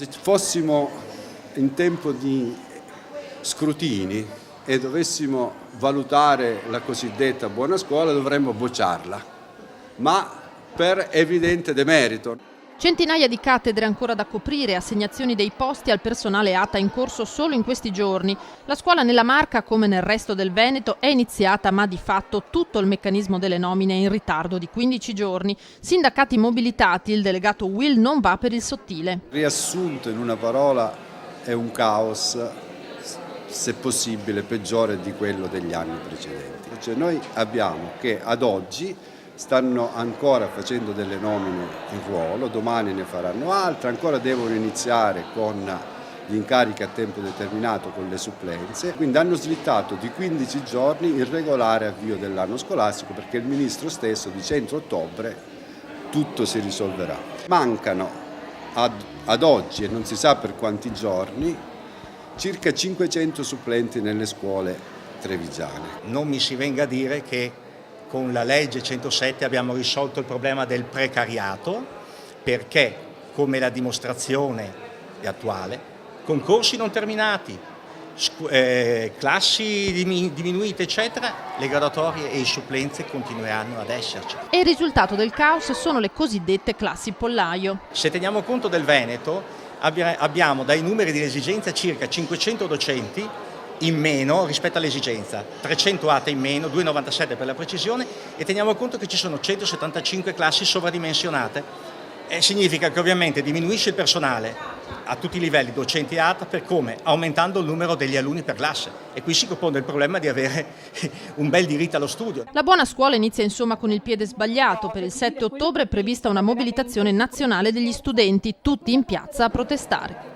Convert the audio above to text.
Se fossimo in tempo di scrutini e dovessimo valutare la cosiddetta buona scuola, dovremmo bocciarla, ma per evidente demerito. Centinaia di cattedre ancora da coprire, assegnazioni dei posti al personale ATA in corso solo in questi giorni. La scuola nella Marca, come nel resto del Veneto, è iniziata, ma di fatto tutto il meccanismo delle nomine è in ritardo di 15 giorni. Sindacati mobilitati, il delegato Will non va per il sottile. Riassunto in una parola, è un caos, se possibile peggiore di quello degli anni precedenti. Cioè noi abbiamo che ad oggi stanno ancora facendo delle nomine in ruolo, domani ne faranno altre, ancora devono iniziare con gli incarichi a tempo determinato con le supplenze, quindi hanno slittato di 15 giorni il regolare avvio dell'anno scolastico perché il ministro stesso dice entro ottobre tutto si risolverà. Mancano ad oggi, e non si sa per quanti giorni, circa 500 supplenti nelle scuole trevigiane. Non mi si venga a dire che con la legge 107 abbiamo risolto il problema del precariato, perché, come la dimostrazione attuale, concorsi non terminati, classi diminuite, eccetera, le graduatorie e i supplenze continueranno ad esserci. E il risultato del caos sono le cosiddette classi pollaio. Se teniamo conto del Veneto, abbiamo dai numeri di esigenza circa 500 docenti in meno rispetto all'esigenza, 300 ATA in meno, 297 per la precisione, e teniamo conto che ci sono 175 classi sovradimensionate. Significa che ovviamente diminuisce il personale a tutti i livelli, docenti e ATA, per come? Aumentando il numero degli alunni per classe, e qui si pone il problema di avere un bel diritto allo studio. La buona scuola inizia insomma con il piede sbagliato. Per il 7 ottobre è prevista una mobilitazione nazionale degli studenti, tutti in piazza a protestare.